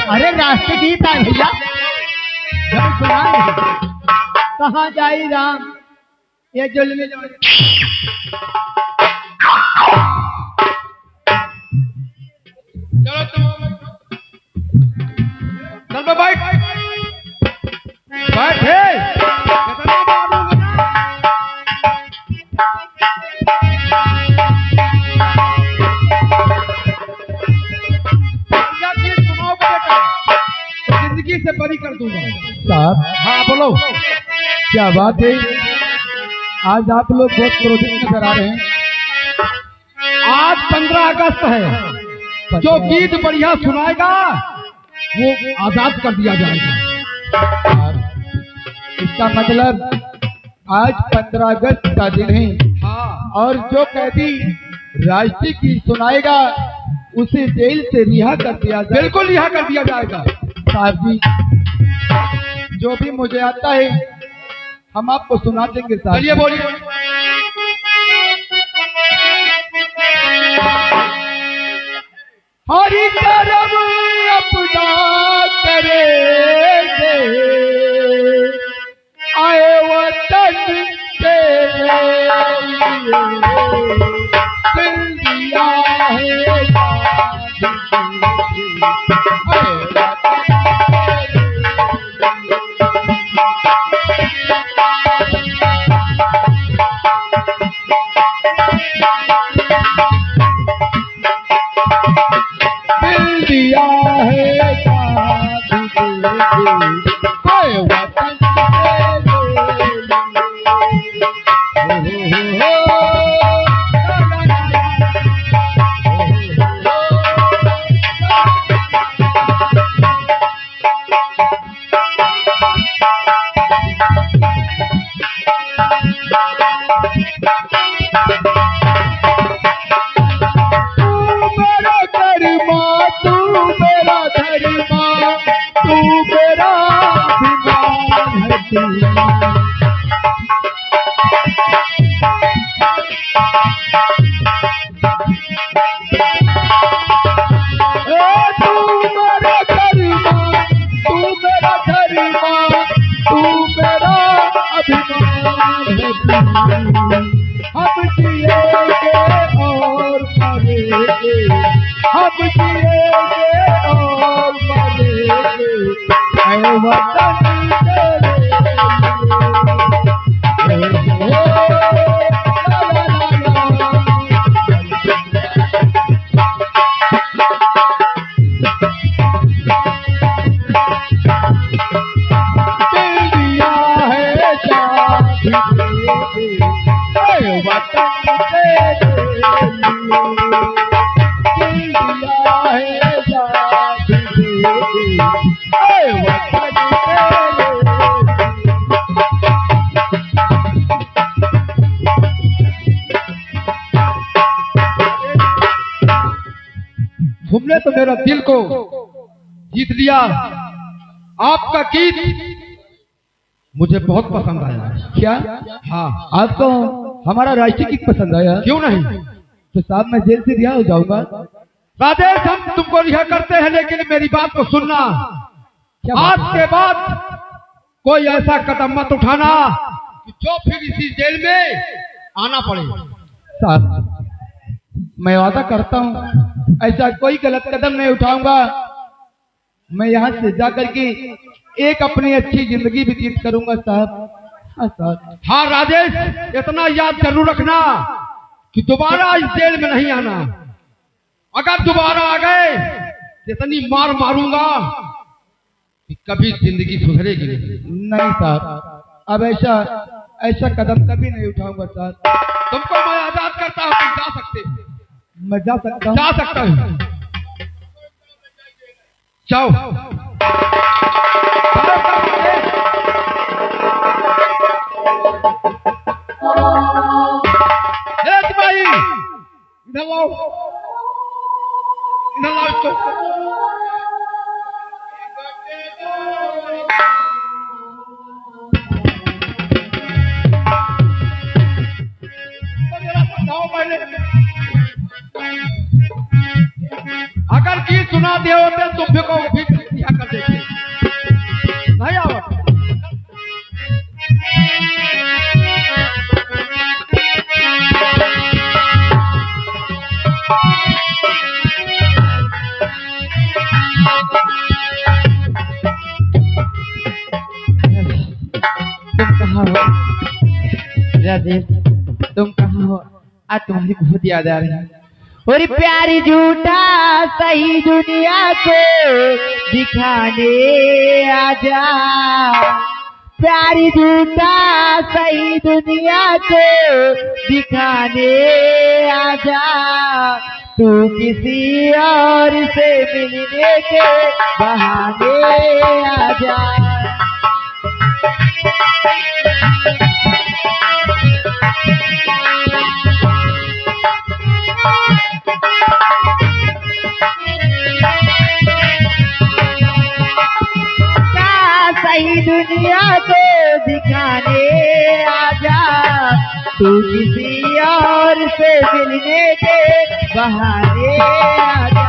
अरे राष्ट्र गीत है भैया, जब सुना कहाँ जाई राम ये जुल्मी चलो चल भाई बैठे जिंदगी से बरी कर दूंगा। साहब हाँ बोलो। क्या बात है, आज आप लोग बहुत क्रोधित नजर आ रहे हैं। आज 15 अगस्त है, जो गीत बढ़िया सुनाएगा वो आजाद कर दिया जाएगा। इसका मतलब आज 15 अगस्त का दिन है। हाँ और जो कैदी राष्ट्रीय गीत सुनाएगा उसे जेल से रिहा कर दिया जाएगा। बिल्कुल रिहा कर दिया जाएगा। साहब जी, जो भी मुझे आता है हम आपको सुना देंगे साहब। चलिए बोलिए। हरि करम अपना करेंगे, आए वतन के लिए दिल दिया है दिया है वतन हम जिएंगे और मरेंगे, हम जिएंगे और मरेंगे, ऐ वतन तुमने तो मेरा दिल को जीत लिया। आपका गीत मुझे बहुत पसंद आया। क्या? हाँ। आपको हमारा राष्ट्रीय गीत पसंद आया? क्यों नहीं? तो साहब मैं जेल से रिहा हो जाऊंगा। राजेश, हम तुमको रिहा करते हैं, लेकिन मेरी बात को सुनना। आज के बाद कोई ऐसा कदम मत उठाना कि जो फिर इसी जेल में आना पड़े। साहब मैं वादा करता हूँ ऐसा कोई गलत कदम नहीं उठाऊंगा। मैं यहाँ से जाकर के एक अपनी अच्छी जिंदगी व्यतीत करूंगा साहब। हाँ साहब। हाँ राजेश, इतना याद जरूर रखना कि दोबारा इस जेल में नहीं आना। अगर दोबारा आ गए इतनी मार मारूंगा कि कभी जिंदगी सुधरेगी नहीं साहब, अब ऐसा कदम कभी नहीं उठाऊंगा साहब। तुमको मैं आजाद करता हूँ, तुम जा सकते हो। मैं जा सकता हूँ? जा सकता हूँ, जाओ। भाई इधर लाओ, इधर लाओ इसको। मैंने। अगर गीत सुनाते होते तो भी को भी दिया कर देते। नहीं आवत। तुम कहाँ हो राजेश? तुम कहाँ हो? आज तुम्हारी बहुत याद आ रही है। और प्यारी झूठा सही दुनिया को दिखाने आजा, प्यारी झूठा सही दुनिया को दिखाने आजा, तू किसी और से मिलने के बहाने आजा। सही दुनिया को दिखाने आजा, तू किसी और से मिलने के बहाने आजा।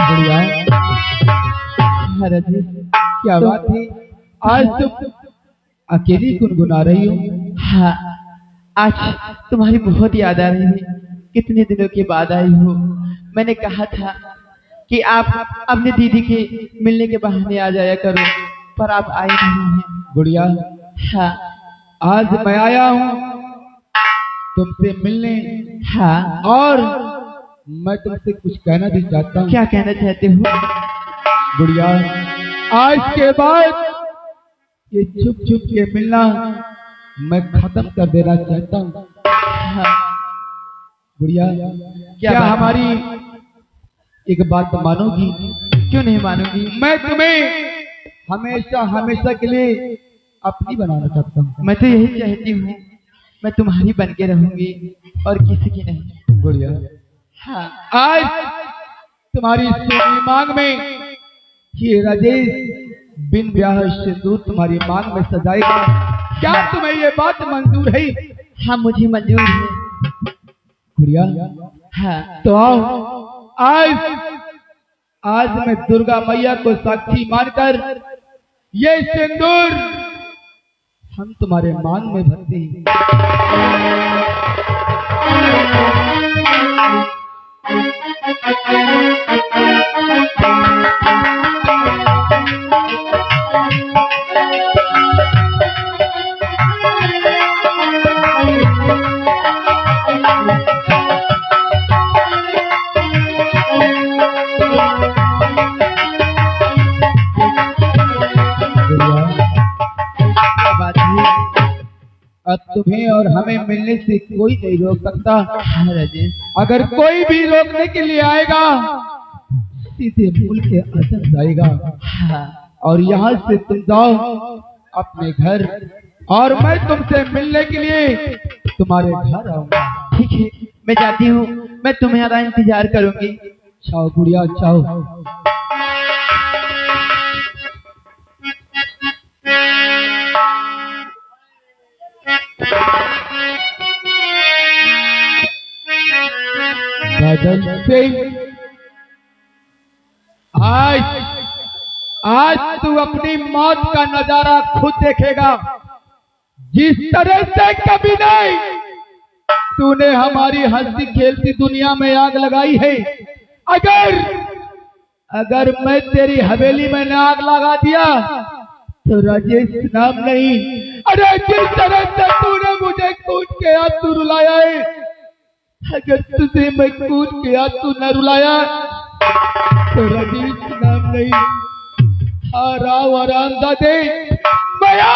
बढ़िया। राजेश, क्या बात है? आज तुम अकेली गुनगुना रही हो? हाँ, आज तुम्हारी बहुत याद आ रही है। कितने दिनों के बाद आई हो। मैंने कहा था कि आप अपनी दीदी के मिलने के बहाने आ जाया करो, पर आप आए नहीं हैं। गुड़िया, हाँ आज मैं आया हूँ तुमसे मिलने, हाँ, और मैं तुमसे कुछ कहना भी चाहता हूँ। क्या कहना चाहते हो? गुड़िया, आज के बाद ये छुप छुप के मिलना मैं खत्म कर देना चाहता हूँ। हाँ, गुड़िया, क्या बात है? हमारी एक बात मानोगी? क्यों नहीं मानूंगी? मैं तुम्हें हमेशा हमेशा के लिए अपनी बनाना चाहता हूँ। मैं तो यही चाहती हूँ, मैं तुम्हारी बन के रहूंगी और किसी की नहीं। गुड़िया, हाँ, आज तुम्हारी सोनी मांग में ये राजेश बिन ब्याह सिंदूर तुम्हारी मांग में सजाएगा। क्या तुम्हें ये बात मंजूर है? हाँ, मुझे मंजूर है। गुड़िया, हाँ, तो आओ, आज मैं दुर्गा मैया को साक्षी मानकर ये सिंदूर हम तुम्हारे मांग में भरते हैं। क्या बात है? अब तुम्हें और हमें मिलने से कोई नहीं रोक सकता। हाँ राजेश, अगर कोई भी रोकने के लिए आएगा सीधे मूल के अंदर जाएगा, हाँ, और यहाँ से तुम जाओ अपने घर, और मैं तुमसे मिलने के लिए तुम्हारे घर आऊंगा। ठीक है, मैं जाती हूँ। मैं तुम्हारा इंतजार करूंगी। चाओ गुड़िया, चाओ। बादल सिंह, आज तू अपनी मौत का नजारा खुद देखेगा। जिस तरह से कभी नहीं तूने हमारी हंसी खेलती दुनिया में आग लगाई है, अगर मैं तेरी हवेली में न आग लगा दिया तो राजेश नाम नहीं। अरे जिस तरह से तूने मुझे कूद के आज तू रुलाया है, अगर तुझे मैं कूद के आज तू न रुलाया तो राजेश नाम नहीं। राव आराम दादे मया।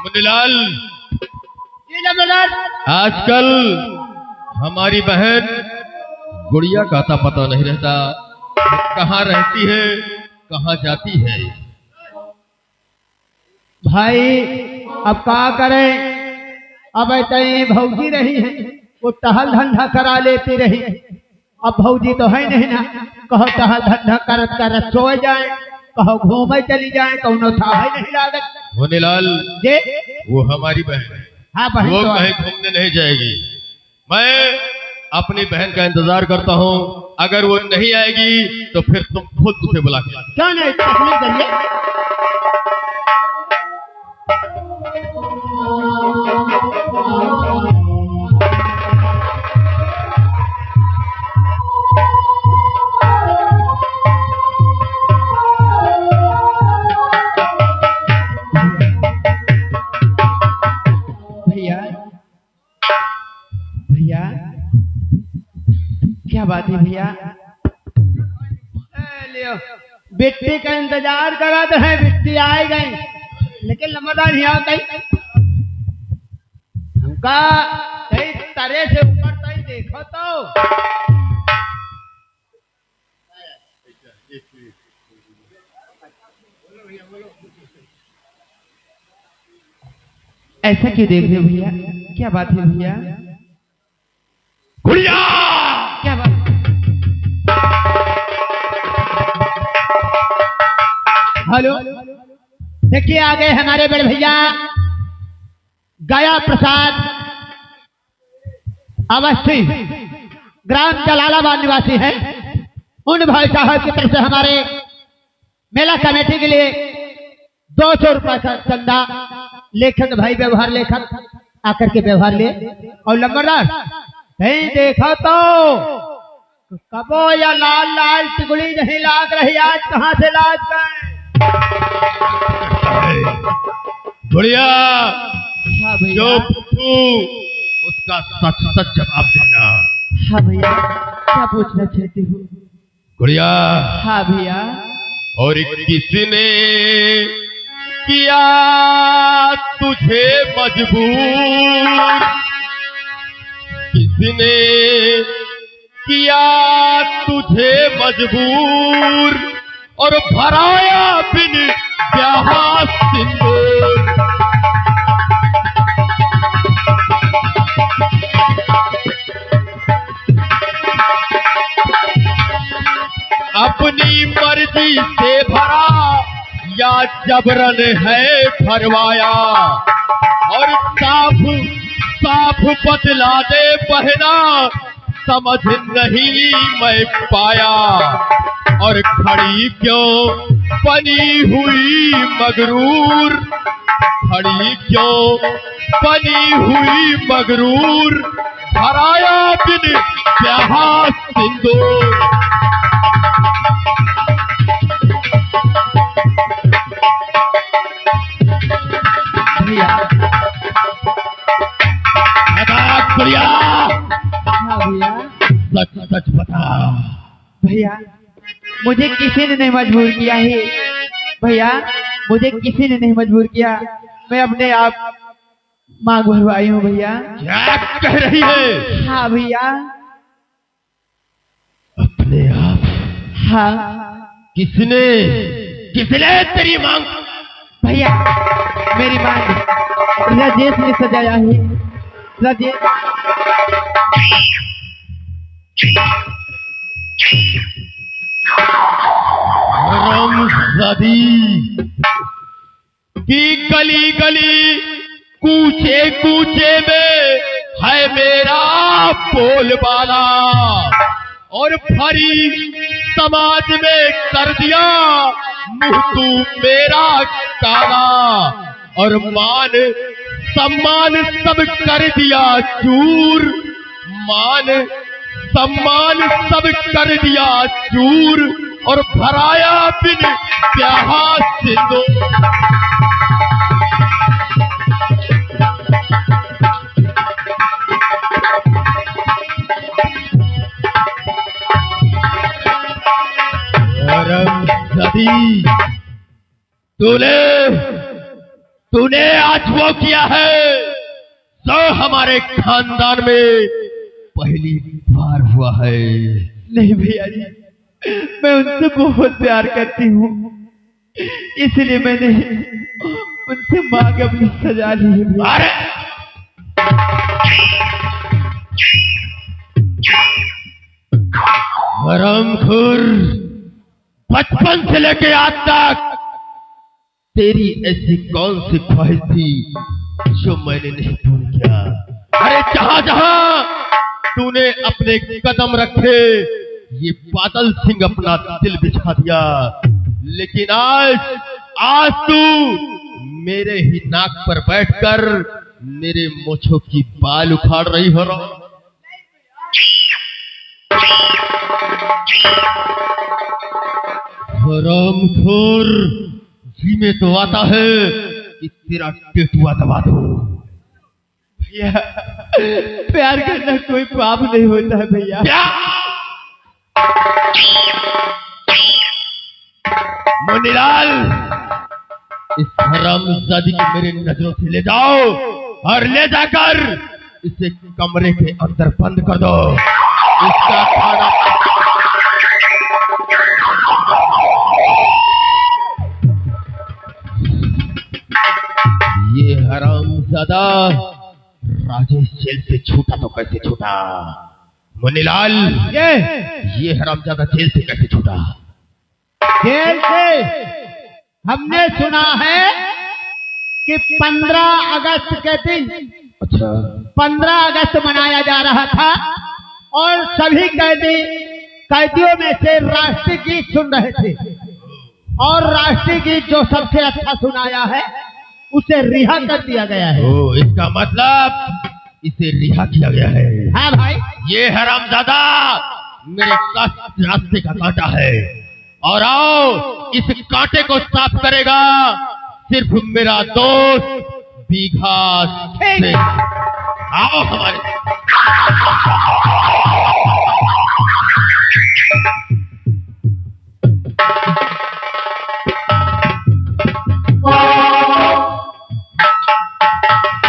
मुनीलाल, आजकल हमारी बहन गुड़िया का आता पता नहीं रहता, कहाँ रहती है, कहाँ जाती है। भाई अब क्या करें, अब ऐसे भौजी रही है, वो टहल धंधा करा लेती रही। अब भौजी तो है नहीं ना, कहो टहल धंधा करत करत सो जाए, कहो घूमे चली जाए, कौनो था है नहीं लागत। मुनीलाल, जे वो हमारी बहन है, हाँ बहन वो तो कहीं घूमने नहीं जाएगी। मैं अपनी बहन का इंतजार करता हूँ, अगर वो नहीं आएगी तो फिर तुम खुद उसे बुला के लाना। क्यों नहीं तकलीफ करिए। भैया भैया क्या बात है भैया? लियो बिट्टी का इंतजार करा तो है, बिट्टी आए गई लेकिन लम्बादार नहीं आ गई। हमका कई तरह से ऊपर तक देखो तो ऐसा क्यों देख रहे हो भैया? क्या बात है भैया? गुड़िया, क्या बात? हेलो, देखिए आ गए हमारे बड़े भैया गया प्रसाद अवस्थी, ग्राम जलालाबाद निवासी है। उन भाई साहब की तरफ से हमारे मेला कमेटी के लिए 200 रुपए का चंदा, लेखक भाई व्यवहार लेखक आकर के व्यवहार ले। और लंबरदार नहीं देखा तो कबो या लाल लाल टिकुली नहीं लाग रही, आज कहाँ से लाग गए? गुड़िया, हाँ भैया। जो पूछूं उसका सच सच जवाब देना। हाँ भैया, क्या पूछना चाहती हो? गुड़िया, हाँ भैया। और किसने किया तुझे मजबूर, किसने किया तुझे मजबूर, और भराया बिन ब्याह सिंदूर। अपनी मर्जी से भरा या जबरन है भरवाया, और साफ साफ बतला दे बहना, समझ नहीं मैं पाया। और खड़ी क्यों बनी हुई मगरूर, खड़ी क्यों बनी हुई मगरूर, भराया बिन ब्याह सिंदूर। भैया, बता गुड़िया, हाँ भैया। सच सच बता। भैया, मुझे किसी ने नहीं मजबूर किया है भैया, मुझे किसी ने नहीं मजबूर किया, मैं अपने आप मांग भरवाई हूँ भैया। क्या कह रही है? हाँ भैया। अपने आप? हाँ किसने किसने तेरी मांग? भैया, मेरी मांग राजेश ने सजाया है। राजेश रमज़दी की गली गली कूचे कूचे में है मेरा बोलबाला, और भरी समाज में कर दिया मुंह तू मेरा काला, और मान सम्मान सब कर दिया चूर, मान सम्मान सब कर दिया चूर, और भराया बिन ब्याह सिंदूर। रमज़दी, तूने आज वो किया है जो हमारे खानदान में पहली बार हुआ है। नहीं भैया जी, मैं उनसे बहुत प्यार करती हूँ, इसलिए मैंने उनसे मांग अपनी सजा ली भैया। अरे हरामखोर, बचपन से लेके आज तक तेरी ऐसी कौन सी ख्वाहिश थी जो मैंने नहीं पूरी किया? अरे जहां जहां तूने अपने कदम रखे ये बादल सिंह अपना दिल बिछा दिया, लेकिन आज तू मेरे ही नाक पर बैठकर मेरे मोछों की बाल उखाड़ रही हो। हरामखोर, जी में तो आता है कि तेरा टेटुआ दबा दो। भैया प्यार करना कोई पाप नहीं होता है भैया। मुनीलाल, इस हरामजादी को मेरे नजरों से ले जाओ और ले जाकर इसे कमरे के अंदर बंद कर दो। इसका खाना ये हरामजादा राजेश जेल से छूटा तो कैसे छूटा? मुनीलाल, ये हरामजादा जेल से कैसे छूटा? जेल से हमने सुना है कि 15 अगस्त के दिन, अच्छा, 15 अगस्त मनाया जा रहा था और सभी कैदियों में से राष्ट्रीय गीत सुन रहे थे और राष्ट्रीय गीत जो सबसे अच्छा सुनाया है उसे रिहा कर दिया गया है। ओ, इसका मतलब इसे रिहा किया गया है। हाँ भाई, ये हरामजादा मेरे रास्ते का कांटा है और आओ इस कांटे को साफ करेगा सिर्फ मेरा दोस्त बीघा सिंह। आओ हमारे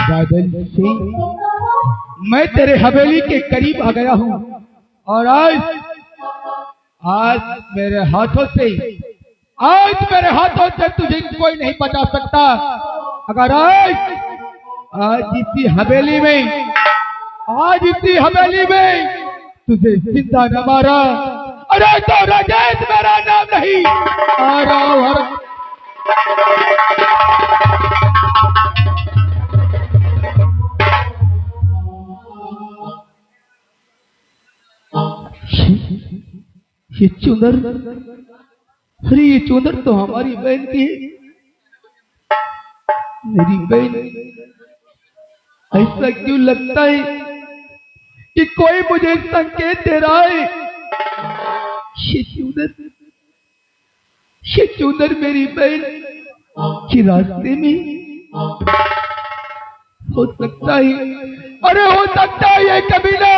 बादल सिंह, मैं तेरे हवेली के करीब आ गया हूँ और आज मेरे हाथों से तुझे कोई नहीं बचा सकता। अगर आज इसी हवेली में तुझे जिंदा न मारा, अरे तो राजेश मेरा नाम नहीं। ये चुंदर, अरे ये चुंदर तो हमारी बहन की है। मेरी बहन, ऐसा क्यों लगता है कि कोई मुझे संकेत दे रहा है? ये चुंदर मेरी बहन के रास्ते में हो सकता है। अरे हो सकता है ये कबीला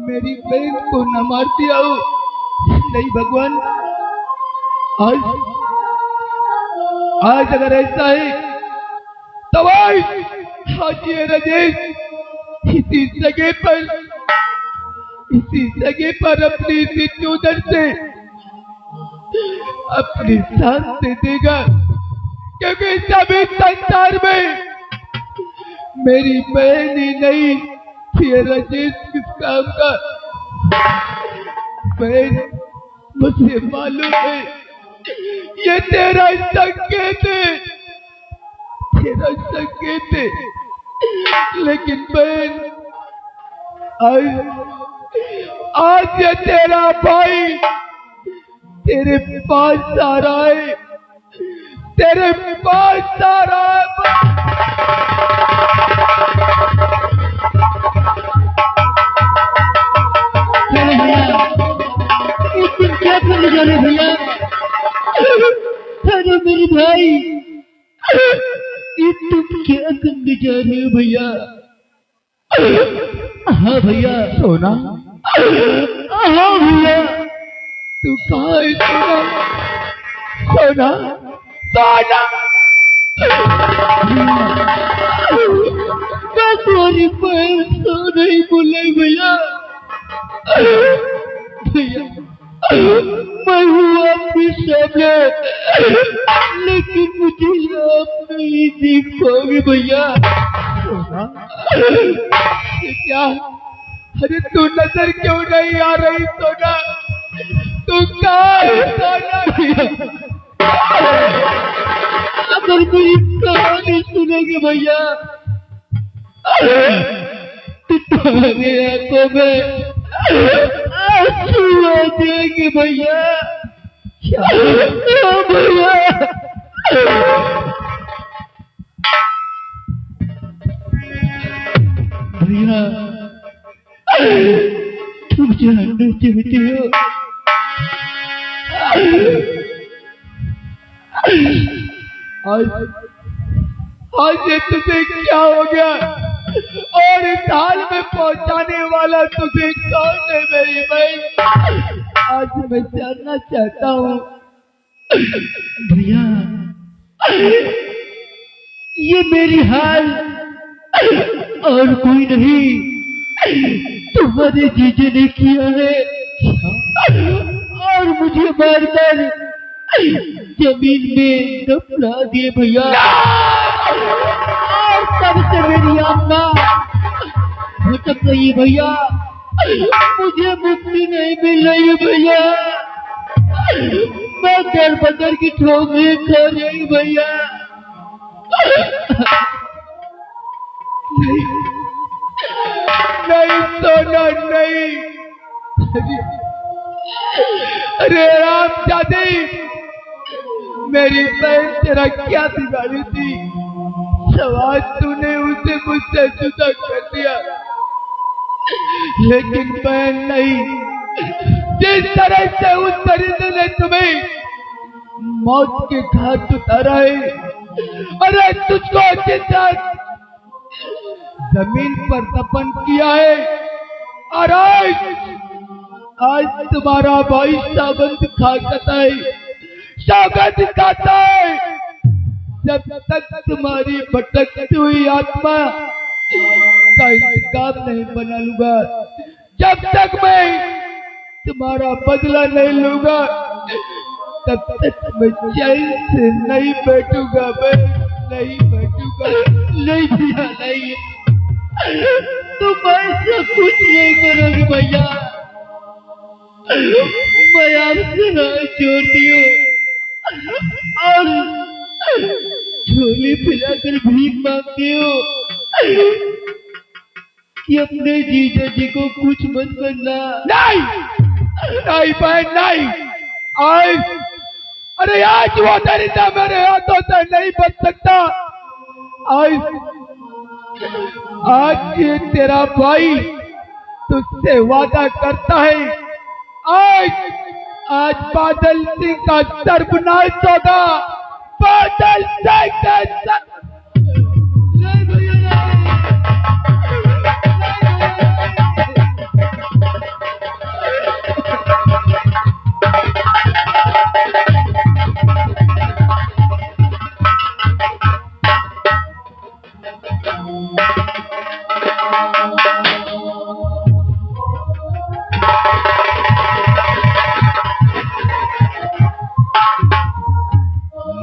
मेरी बहन को न मार दिया हो। नहीं भगवान, आज अगर ऐसा है तो आज ये राजेश इसी जगह पर अपनी इसी चूदर से अपनी सांस दे देगा, क्योंकि सभी संसार में मेरी बहन ही नहीं, ये राजेश किस काम का? बहन, मुझे मालूम है ये तेरा संकेत है, लेकिन बहन आज ये तेरा भाई तेरे पास आ रहा है, तेरे पास आ रहा है। क्या करने जा रहे भैया? अरे मेरे भाई, ये तुम क्या करने जा रहे हो भैया? हाँ भैया। सोना? हाँ भैया। तू कहाँ है सोना? सोना मैं तुम्हारी बहन सो नहीं बोले भैया। भैया मैं हूँ आपके सामने, लेकिन मुझे आप सीख पाओगे भैया। क्या? अरे तू नजर क्यों नहीं आ रही सोना? तू कहाँ है सोना? अगर मेरी कहानी सुनोगे भैया तो तुम्हारे आंखों में आंसू आ जाएंगे भैया। भैया भैया तुम जानना चाहते हो आज ये तुझे क्या हो गया? और इस हाल में पहुंचाने वाला तुझे कौन है मेरी बहन? आज मैं जानना चाहता हूँ। भैया ये मेरी हाल और कोई नहीं तुम्हारे जीजे ने किया है और मुझे मारकर जमीन में दफना दिए भैया। और तब से मेरी आत्मा भटक रही है भैया। मुझे मुक्ति नहीं मिल रही है भैया। मैं दर बदर की ठोकरें खा रही भैया। नहीं सोना नहीं। अरे राम जादे, मेरी बहन तेरा क्या बिगाड़ी थी? सवाल तूने उसे मुझसे जुदा कर दिया, लेकिन बहन नहीं। जिस तरह से उस परिंदे ने तुम्हें मौत के घाट उतारा है, अरे तुझको जिंदा जमीन पर दफन किया है। और आज तुम्हारा भाई सौगंध खाता है, सौगंध खाता है। जब तक तुम्हारी भटकती हुई आत्मा का इंतकाम नहीं बना लूंगा, जब तक मैं तुम्हारा बदला नहीं लूंगा, तब तक मैं चैन से नहीं बैठूंगा। मैं नहीं बैठूंगा। नहीं भैया नहीं, तुम ऐसा कुछ नहीं करोगे भैया। मैं आपसे हाथ जोड़ती हूँ और झोली फैलाकर भीख मांगती हूँ कि अपने जीजा जी को कुछ मत करना। नहीं नहीं बहन नहीं। अरे आज वो दरिंदा मेरे हाथों से नहीं बच सकता। आज ये तेरा भाई तुझसे वादा करता है, आज बादल सिंह का सर्वनाश होगा। बादल सिंह का नहीं भैया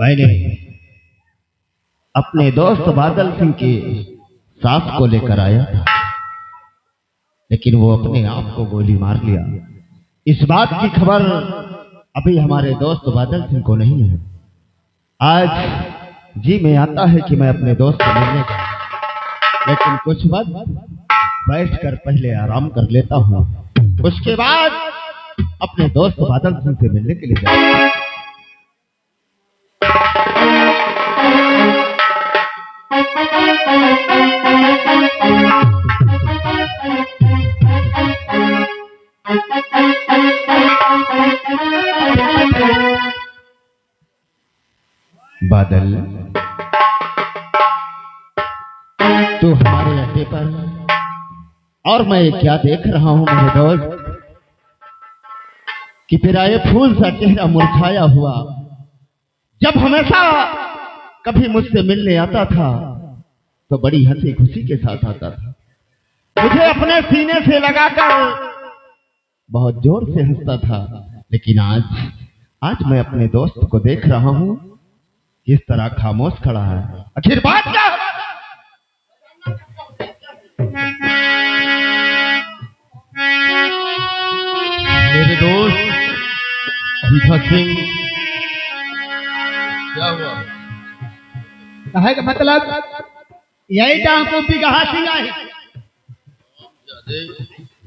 मैंने अपने दोस्त बादल सिंह के सास को लेकर आया था, लेकिन वो अपने आप को गोली मार लिया। इस बात की खबर अभी हमारे दोस्त बादल सिंह को नहीं है। आज जी में आता है कि मैं अपने दोस्त से मिलने का, लेकिन कुछ वक्त बैठकर पहले आराम कर लेता हूँ, उसके बाद अपने दोस्त बादल सिंह से मिलने के लिए जाऊंगा। बादल, तू हमारे अड्डे पर, और मैं क्या देख रहा हूं मेरे दोस्त कि तेरा ये फूल सा चेहरा मुरझाया हुआ। जब हमेशा कभी मुझसे मिलने आता था तो बड़ी हंसी खुशी के साथ आता था, मुझे अपने सीने से लगाकर बहुत जोर से हंसता था। लेकिन आज मैं अपने दोस्त को देख रहा हूं किस तरह खामोश खड़ा है? आखिर बात क्या है? मेरे दोस्त भीखा सिंह, क्या हुआ? कहे का मतलब यही डांको बिगहा सिंह आए।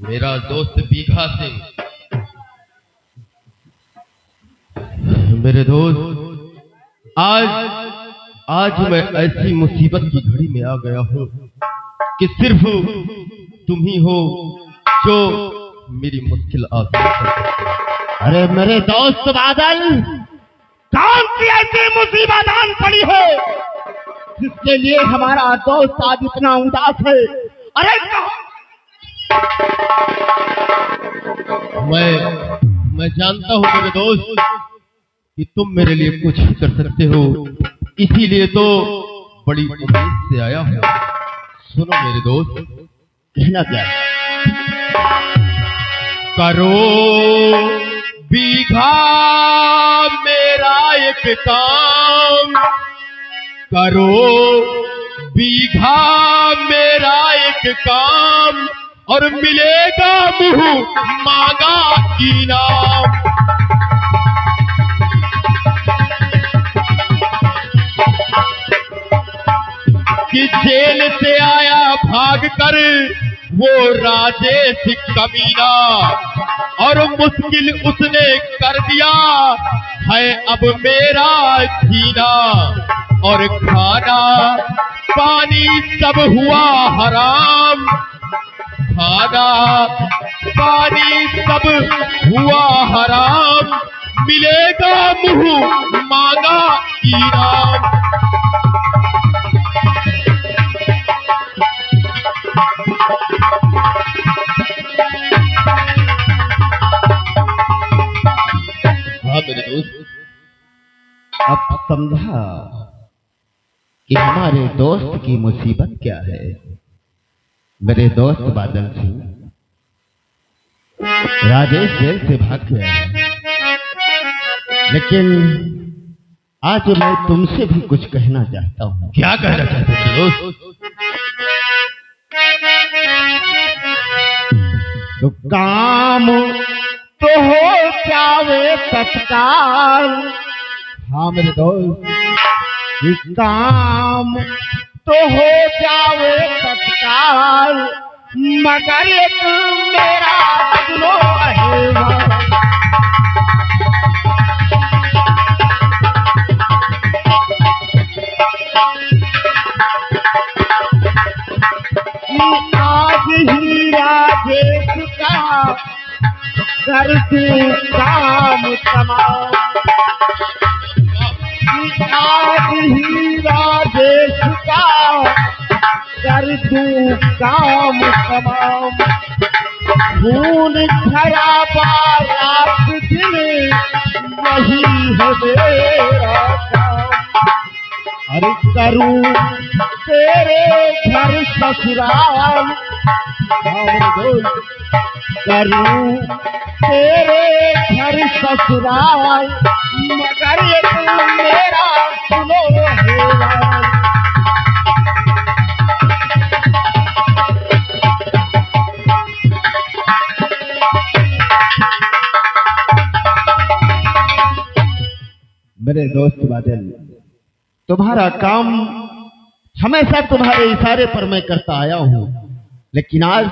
मेरा दोस्त भीखा सिंह। मेरे दोस्त, आज मैं ऐसी मुसीबत की घड़ी में आ गया हूँ कि सिर्फ तुम ही हो जो मेरी मुश्किल आसान कर सकते हो। अरे मेरे दोस्त बादल, कौन सी ऐसी मुसीबत आन पड़ी है जिसके लिए हमारा दोस्त आज इतना उदास है? अरे मैं जानता हूँ मेरे दोस्त कि तुम मेरे लिए कुछ भी कर सकते हो, इसीलिए तो बड़ी उम्मीद से आया हूँ। सुनो मेरे दोस्त, कहना क्या है? करो बीघा मेरा एक काम, करो बीघा मेरा एक काम, और मिलेगा मुंह मांगा इनाम। कि जेल से आया भाग कर वो राजेश कमीना, और मुश्किल उसने कर दिया है अब मेरा जीना, और खाना पानी सब हुआ हराम, खाना पानी सब हुआ हराम, मिलेगा मुंह मांगा इनाम। हाँ मेरे दोस्त, अब समझा कि हमारे दोस्त की मुसीबत क्या है। मेरे दोस्त बादल सिंह, राजेश जेल से भाग गया है, लेकिन आज मैं तुमसे भी कुछ कहना चाहता हूँ। क्या कहना चाहते हो मेरे दोस्त? तो काम तो हो जावे तत्काल। हाँ मेरे दोस्त, ये काम तो हो जावे तत्काल, मगर एक मेरा सुनो अहेवाल। आज ही राजेश का कर दे काम तमाम, आज ही राजेश का कर दूं काम तमाम। खून खराबा रात दिन यही है मेरा काम, अरे करूं तेरे घर ससुराल, करूं तेरे घर ससुराल, मगर ये तू मेरा सुनो हेराल। मेरे दोस्त बादल, तुम्हारा काम हमेशा तुम्हारे इशारे पर मैं करता आया हूँ, लेकिन आज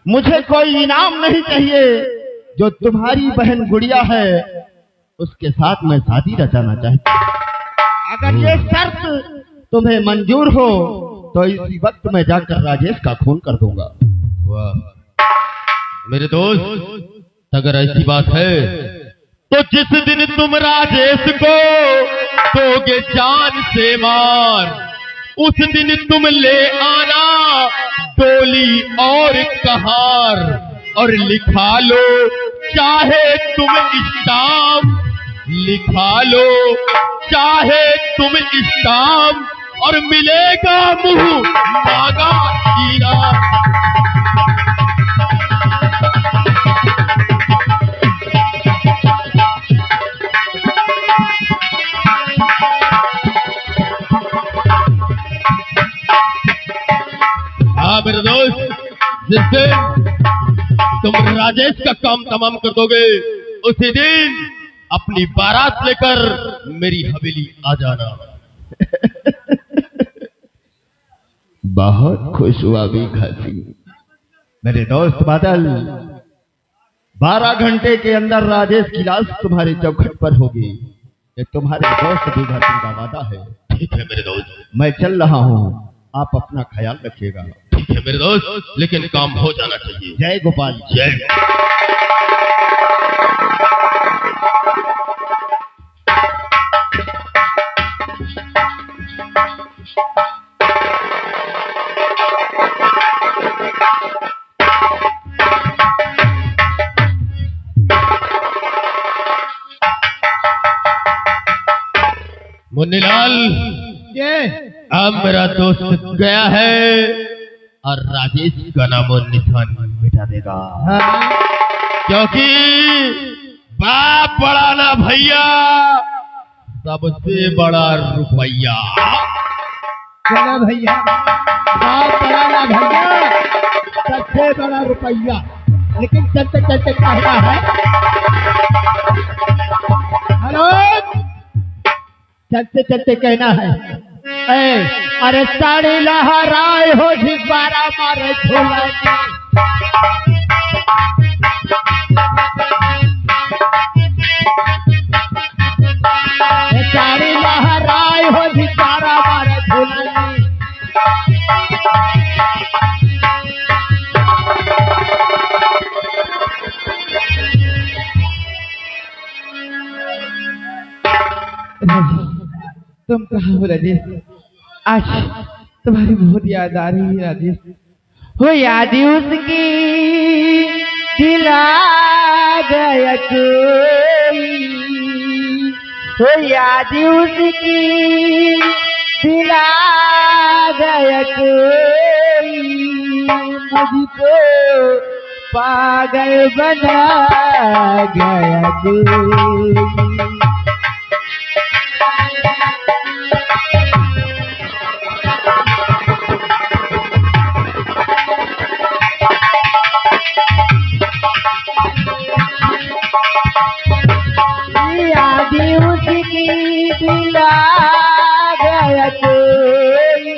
मुझे कोई इनाम नहीं चाहिए। जो तुम्हारी बहन गुड़िया है उसके साथ मैं शादी रचाना चाहता हूँ। अगर ये शर्त तुम्हें मंजूर हो तो इसी वक्त मैं जाकर राजेश का खून कर दूंगा। वाह मेरे दोस्त, अगर ऐसी बात है तो जिस दिन तुम राजेश को दोगे जान से मार, उस दिन तुम ले आना डोली और कहार, और लिखा लो चाहे तुम स्टाम्प, लिखा लो चाहे तुम स्टाम्प, और मिलेगा मुंह मांगा इनाम। जिस दिन तुम राजेश का काम तमाम कर दोगे उसी दिन अपनी बारात लेकर मेरी हवेली आ जाना। बहुत खुश हुआ भी घासी। मेरे दोस्त बादल, 12 घंटे के अंदर राजेश की लाश तुम्हारे चौखट पर होगी। ये तुम्हारे दोस्त भी घासी का वादा है। ठीक है मेरे दोस्त, मैं चल रहा हूँ, आप अपना ख्याल रखिएगा। ठीक है मेरे दोस्त, लेकिन काम हो जाना चाहिए। जय गोपाल। जय। मुन्नीलाल, ये अब मेरा दोस्त गया है और राजेश का नामो निशान मिटा देगा। हाँ, क्योंकि बाप बड़ा ना भैया, सबसे बड़ा रुपया। चला भैया, बाप बड़ा ना भैया, सबसे बड़ा रुपया। लेकिन चलते चलते कहना है, हेलो, चलते चलते कहना है, अरे साड़ी लहराए हो झिबारा मारे झोला। साड़ी लहराए हो झिबारा मारे झोला। तुम कहाँ हो राजेश? आज तुम्हारी बहुत याद आ रही है राजेश। हो याद उसकी दिला गया कोई, हो याद उसकी दिला गया कोई, मुझको पागल बना गया कोई। याद उसकी दिला गया कोई,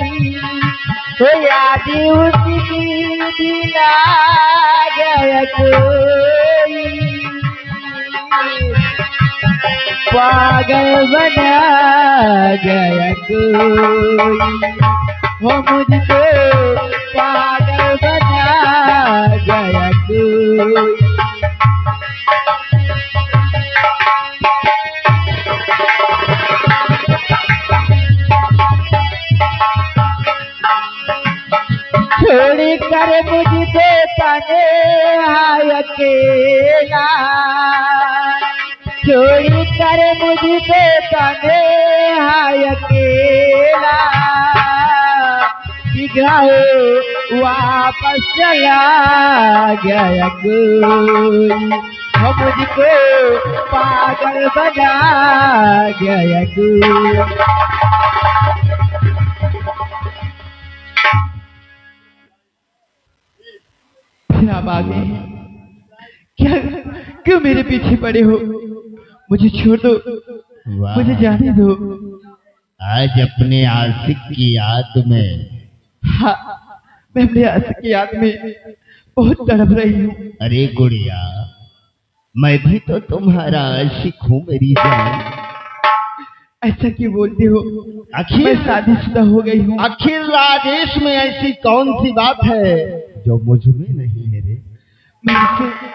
तो याद उसकी दिला गया कोई, पागल बना गया कोई, वो मुझको पागल बना गया कोई। छोड़ कर मुझे तने आय अकेला, छोड़ कर मुझे तने आय अकेला, बिगड़े वापस चला गया कोई, वो मुझको पागल बना गया कोई। फिर आप आ गए हैं। क्या क्यों मेरे पीछे पड़े हो? मुझे छोड़ दो, वाह। मुझे जाने दो। आज अपने आशिक की याद में। हाँ, मैं अपने आशिक की याद में बहुत तड़प रही हूँ। अरे गुड़िया, मैं भी तो तुम्हारा आशिक हूँ मेरी जान। ऐसा क्यों बोलते हो? आखिर मैं शादीशुदा हो गई हूँ। आखिर राजेश में ऐसी कौन सी बात है जो मुझ में नहीं है रे? मैं इससे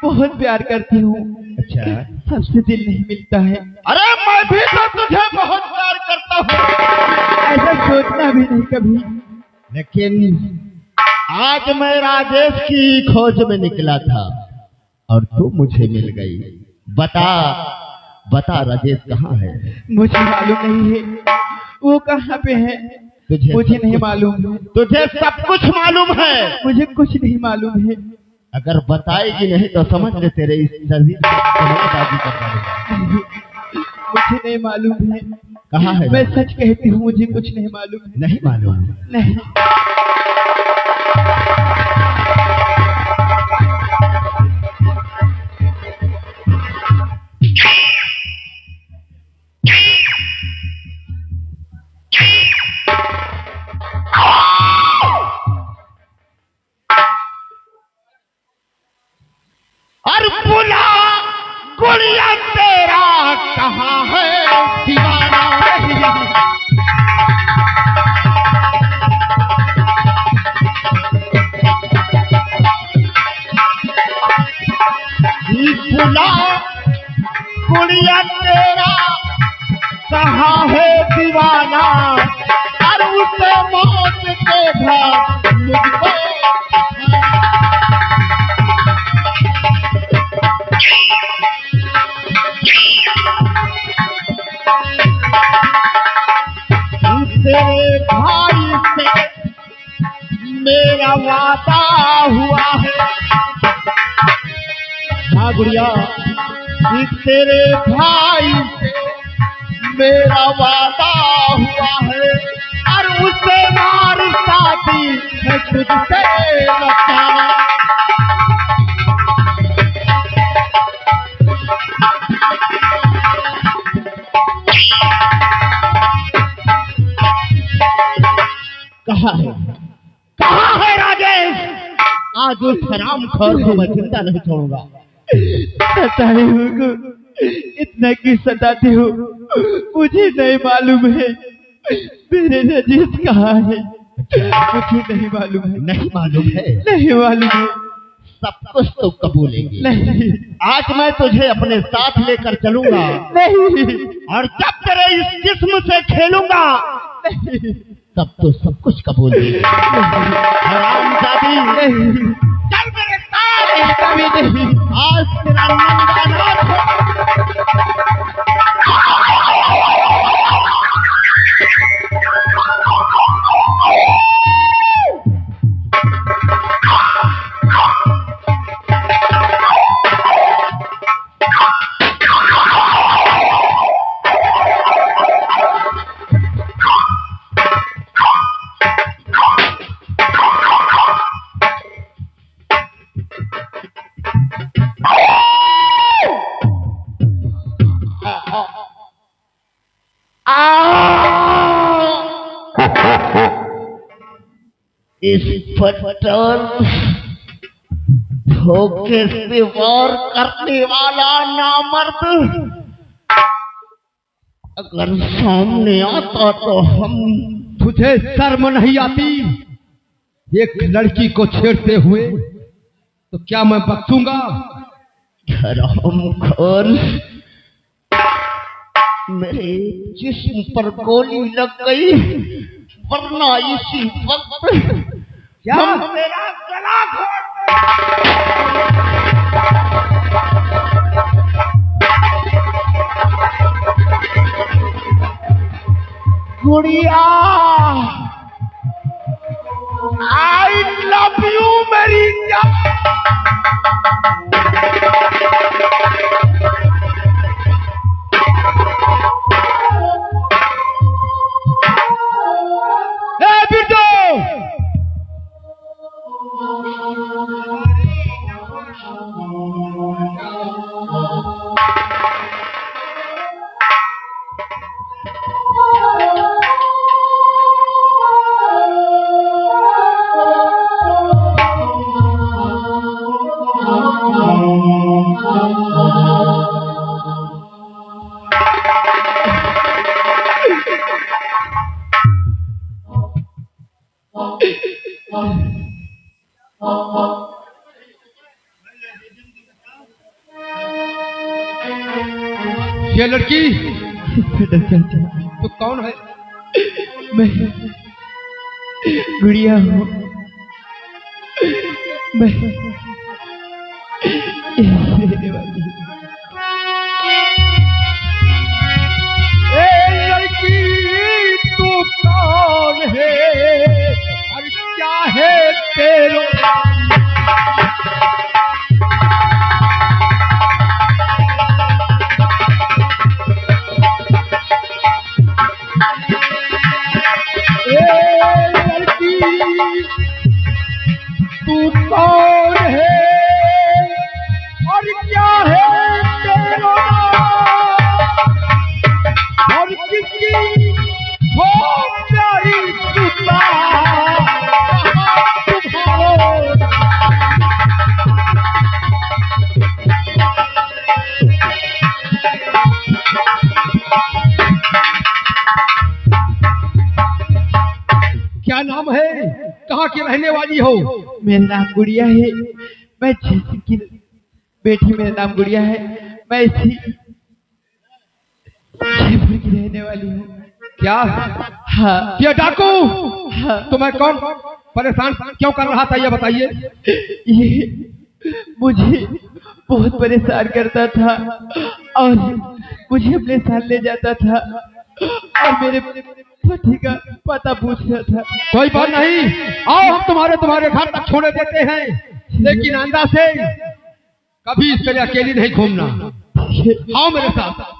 बहुत प्यार करती हूँ। अच्छा, सबसे दिल नहीं मिलता है। अरे मैं भी तो तुझे बहुत प्यार करता हूँ। ऐसा सोचना भी नहीं कभी। लेकिन आज मैं राजेश की खोज में निकला था और तू मुझे मिल गई। बता बता, राजेश कहाँ है? मुझे मालूम नहीं है वो कहाँ पे है। तुझे मुझे सब नहीं कुछ- मालूम है। तुझे सब कुछ मालूम है। मुझे कुछ नहीं मालूम है। अगर बताएगी नहीं तो समझ ले तेरे इस शरीर बाजी कर डालूंगा। मुझे नहीं मालूम है। कहाँ है? मैं सच कहती हूँ, मुझे कुछ नहीं मालूम है। नहीं मालूम। नहीं। बुला गुड़िया तेरा कहाँ है दीवाना। बुला गुड़िया तेरा कहाँ है दीवाना, और उसे मौत के घर मुझको तेरे भाई से मेरा वादा हुआ है। हाँ गुड़िया, तेरे भाई से मेरा वादा हुआ है, और उसे मार शादी है तुझसे रचाना। कहाँ है राजेश? आज उस हरामखोर को मैं जिंदा नहीं छोड़ूंगा। सताए हो, इतना क्यों सताते हो? मुझे नहीं मालूम है मेरे राजेश कहाँ है, मुझे नहीं मालूम है। नहीं मालूम है? नहीं मालूम है। सब कुछ तो कबूलेंगे। नहीं आज मैं तुझे अपने साथ लेकर चलूंगा, नहीं और जब तेरे इस जिस्म से खेलूंगा तब तो सब कुछ कबूल है। हरामजादी, चल मेरे साथ। कभी नहीं। आज तेरा नंगा नाच हो। इस पत्थर धोखे से वार करने वाला नामर्द अगर सामने आता तो हम। तुझे शर्म नहीं आती एक लड़की को छेड़ते हुए? तो क्या मैं बख्शूंगा? हरामखोर, मेरे जिस्म पर गोली लग गई, वरना इसी वक्त क्या हम तेरा गला घोट गुड़िया, आई लव यू मेरी जान। बिट्टू, ये लड़की तो कौन है? मैं गुड़िया हूँ। मैं रहने वाली हूँ। ए लड़की तू कौन है और क्या है तेरा? तू कौन है और क्या है तेरा नाम, और किसकी हो प्यारी सुता तुम्हारो रहने वाली हो? मेरा नाम गुड़िया है। मैं जैसे की बेटी, मेरा नाम गुड़िया है। मैं इसी जयपुर की रहने वाली हूँ। क्या हाँ ये डाकू हाँ। तुम्हें कौन परेशान क्यों कर रहा था, ये बताइए। ये मुझे बहुत परेशान करता था और मुझे अपने साथ ले जाता था और मेरे पति का पता पूछ रहा था। कोई बात नहीं, आओ हम तुम्हारे घर तक छोड़े देते हैं, लेकिन आइंदा से कभी इस तरह अकेली नहीं घूमना। आओ मेरे साथ।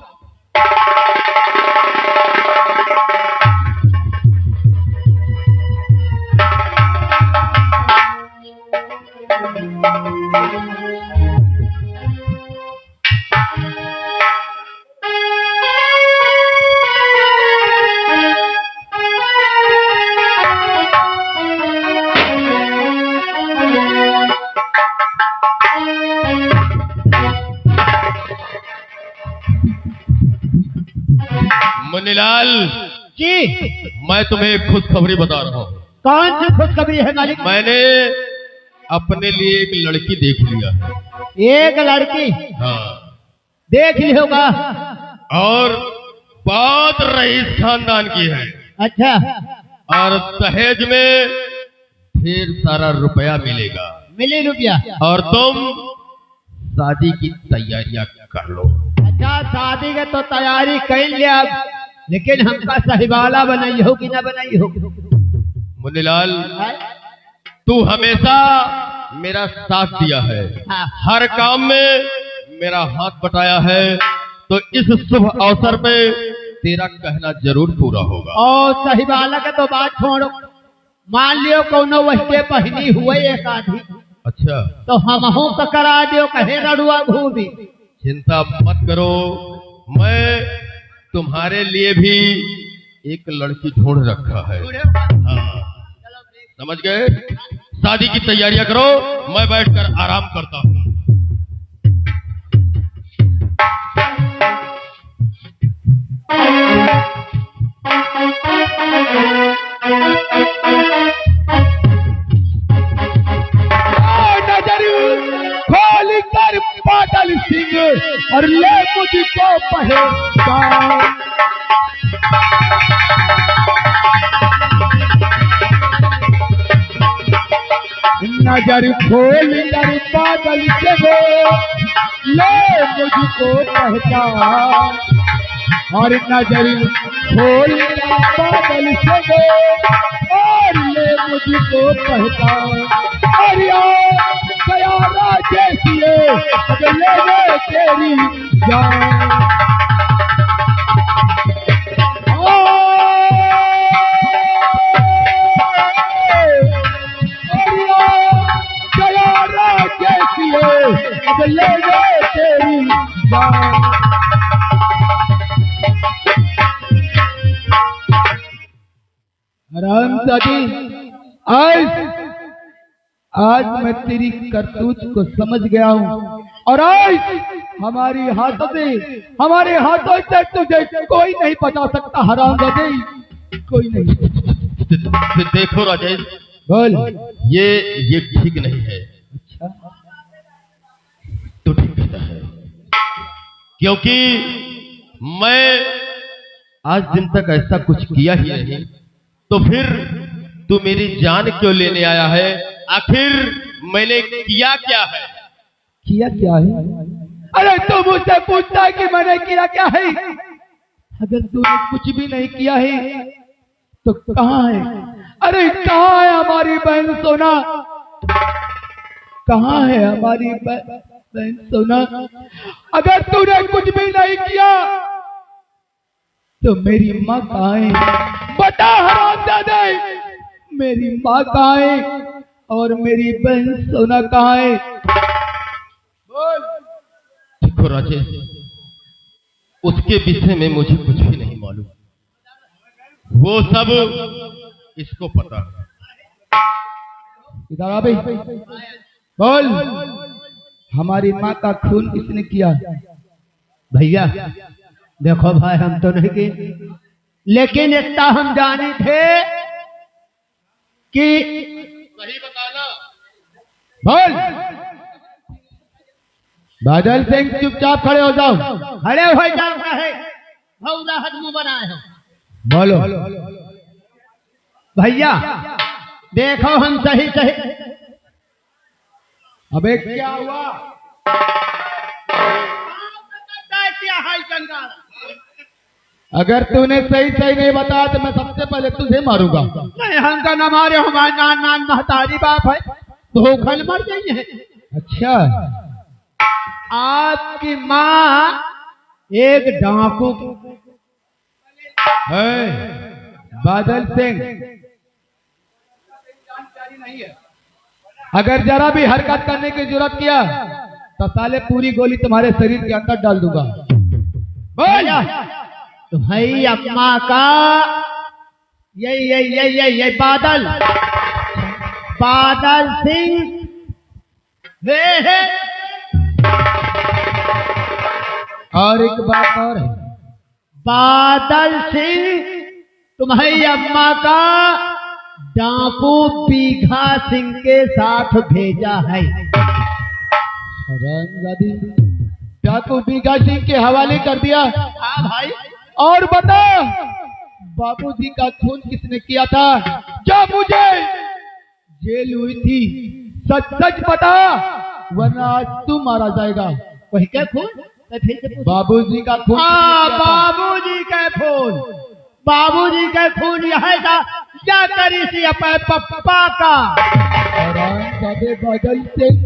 मुन्नीलाल जी मैं तुम्हें एक खुशखबरी बता रहा हूँ। कौन सी खुशखबरी है मालिक? मैंने अपने लिए एक लड़की देख लिया है। एक लड़की हाँ, देख ली होगा। और बात रईस खानदान की है अच्छा और दहेज में ढेर सारा रुपया मिलेगा मिली रुपया। और तुम शादी की तैयारियां कर लो। अच्छा शादी के तो तैयारी कर लिया अब, लेकिन हमका सहीवाला बनाई हो कि ना बनाई हो? मुन्नीलाल तू हमेशा मेरा साथ दिया है, हाँ। हर काम में मेरा हाथ बटाया है, तो इस शुभ अवसर पे तेरा कहना जरूर पूरा होगा। और सहीवाला का तो बात छोड़ो, मान लियो कोनो वही पहनी हुए एक आधी, अच्छा तो हमहू का करा दियो, कहे रड़ुआ घूमी। चिंता मत करो, मैं तुम्हारे लिए भी एक लड़की ढूंढ रखा है। हाँ, समझ गए? शादी की तैयारियां करो, मैं बैठकर आराम करता हूँ। नजर खोल कर बादल सिंह और ले मुझको पहचान। नजर खोल कर बादल सिंह ले मुझको पहचान। और नजर खोल कर बादल सिंह और ले मुझको पहचान। और गया जैसी ले ले तेरी जान। गया जैसी ले ले तेरी जान। राम दादी आज मैं तेरी करतूत को समझ गया हूँ और आज हमारे हाथों से तुझे कोई नहीं बचा सकता। हराम दादी कोई नहीं। देखो राजेश, बोल। ये ठीक नहीं है। अच्छा तो ठीक कहता है, क्योंकि मैं आज दिन तक ऐसा कुछ किया ही नहीं, तो फिर तू मेरी जान क्यों लेने आया है? आखिर मैंने किया क्या है? किया क्या है? अरे तू मुझसे पूछता है कि मैंने किया क्या है? अगर तूने कुछ भी नहीं किया है तो कहाँ है? अरे कहाँ है हमारी बहन सोना? कहाँ है हमारी बहन सोना? अगर तूने कुछ भी नहीं किया तो मेरी माँ कहाँ है? बता हरामजादे, मेरी माँ कहाँ है और मेरी बहन सोना कहाँ है? बोल। देखो राजेश, उसके विषय में मुझे कुछ भी नहीं मालूम, वो सब इसको पता है। इधर आ भाई, बोल। हमारी माँ का खून किसने किया? भैया देखो भाई, हम तो नहीं की, लेकिन इतना हम जाने थे कि सही बताना। बोल। बादल सिंह चुपचाप खड़े हो जाओ। खड़े हो जाओ है भौरा हदमू बनाए हो। बोलो। भैया देखो हम सही सही। अबे क्या हुआ? क्या है कंगाल? अगर तूने सही सही नहीं बताया तो मैं सबसे पहले तुझे मारूंगा। नहीं हमका न मारे, हमारे नान नान महतारी बाप है, भूखल मर गई है। अच्छा, आपकी माँ एक डाकू है बादल सिंह, अगर जरा भी हरकत करने की जरूरत किया तो साले पूरी गोली तुम्हारे शरीर के अंदर डाल दूंगा। बोल। तुम्हारी अम्मा का ये बादल बादल सिंह वे है। और एक बात और है, बादल सिंह तुम्हारी अम्मा का डाकू बीघा सिंह के साथ भेजा है। हरामजादी, डाकू बीघा सिंह के हवाले कर दिया। हाँ भाई। और बता, बाबूजी का खून किसने किया था? क्या मुझे जेल हुई थी? सच सच बता, वरना आज तू मारा जाएगा। वही क्या खून? मैं फिर से पूछूं? बाबूजी का खून हाँ, किसने किया था? बाबूजी का खून। बाबूजी का खून यह था क्या करी सी अपने पप्पा का। हरामजादे बादल सिंह,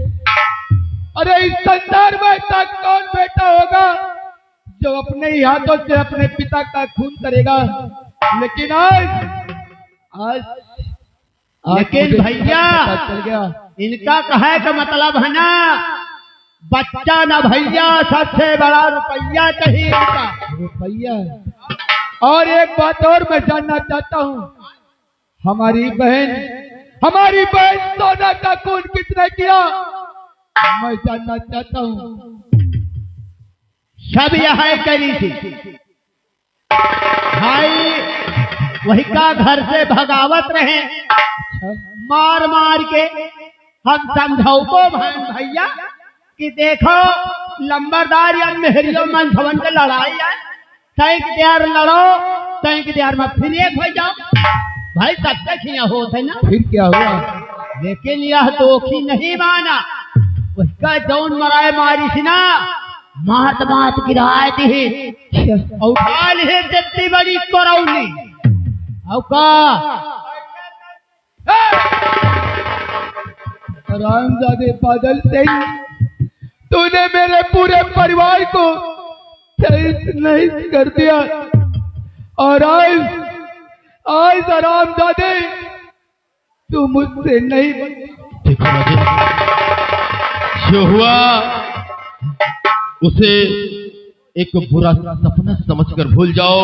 अरे इस संसार में ऐसा कौन बेटा होगा जो अपने ही हाथों से अपने पिता का खून करेगा? लेकिन आज लेकिन मुझे भैया पता चल गया। इनका कहे का मतलब है ना, बच्चा ना भैया, सबसे बड़ा रुपया चाहिए इनका। रुपया। और एक बात और मैं जानना चाहता हूँ, हमारी बहन सोना का खून किसने किया? मैं जानना चाहता हूँ। सब यह करी थी भाई, वही का घर से भगावत रहे मार मार के। हम समझौको भैया कि देखो लंबरदार या मेहरियो मन भवन के लड़ाई है, तैक देर लड़ो, तैक देर में फिर एक हो जाओ भाई, तब तक यहाँ होते ना। फिर क्या हुआ? लेकिन यह दोखी नहीं माना, उसका जौन मराए मारी थी ना, मात मात गिराए थी और है जितनी बड़ी करौली हरामजादे बादल सिंह, तूने मेरे पूरे परिवार को शहीद नहीं कर दिया, और आज हरामजादे तू मुझसे नहीं देखो राजेश, जो हुआ उसे एक बुरा सपना समझकर भूल जाओ,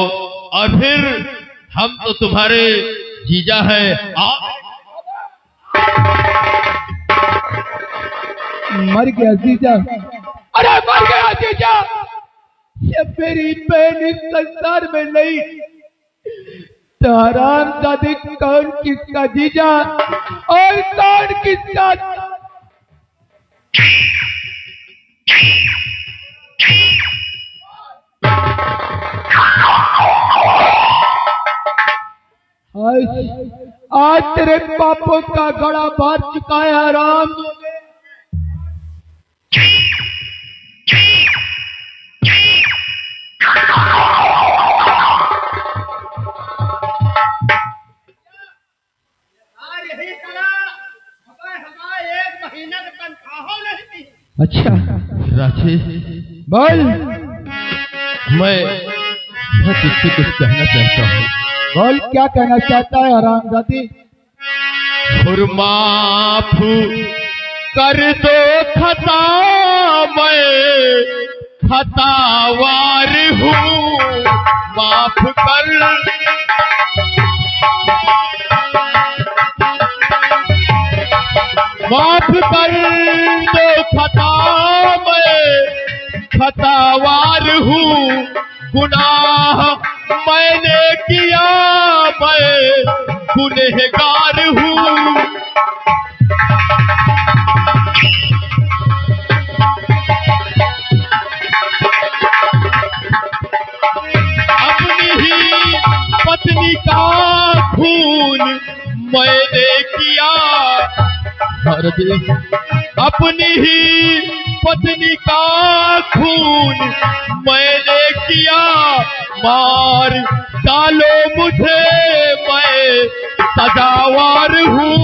और फिर हम तो तुम्हारे जीजा है। मर गया जीजा। अरे मर गया जीजा, ये मेरी बहन इस संसार में नहीं तो हरामजादे कौन किसका जीजा और कौन किसका? आज तेरे पापों का घड़ा भर चुका है हराम। यही तरह हमारे 1 महीने की तनख्वाह नहीं थी। अच्छा राजेश, बोल। मैं तुझसे कुछ कहना चाहता हूँ। बोल, क्या कहना चाहता है हरामजादी? और माफ कर दो खता, मैं खतावार हूँ, माफ कर। माफ कर दो खता, मैं खतावार हूँ, गुनाह मैंने किया, मैं गुनहगार हूँ। अपनी ही पत्नी का खून मैंने किया, अपनी ही पत्नी का खून मैंने किया, मार डालो मुझे मैं सजावार हूँ।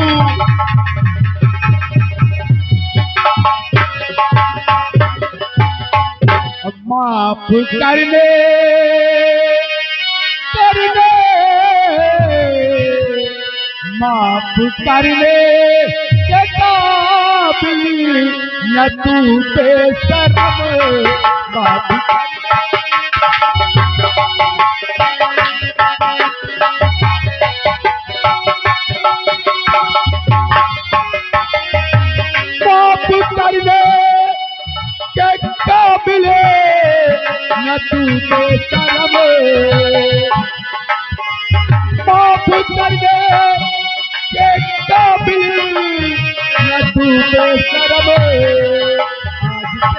माफ करने माफ करने के काबिल न तू बेशरम, माफ करने के काबिल न तू बेशरम, माफ करने के काबिल न तू बेशरम,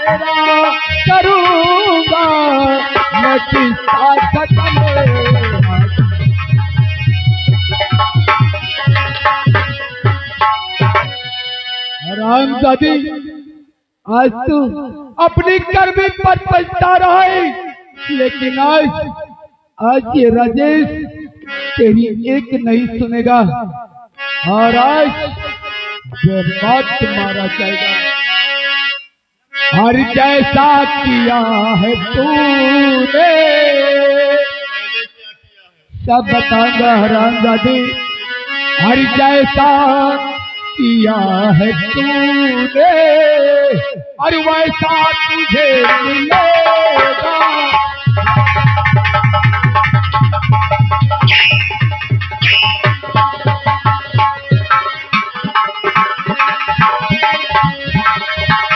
आज तेरा करूँगा मैं किस्सा खत्म। हरामजादी, आज तू अपनी कर्मी पर पछता रहा है, लेकिन आज ये राजेश तेरी एक नहीं सुनेगा और आज बर्बाद मारा जाएगा। हर जैसा किया है तूने सब बताऊंगा हरामजादी, हर जैसा किया है तूने और वैसा तुझे मिलेगा।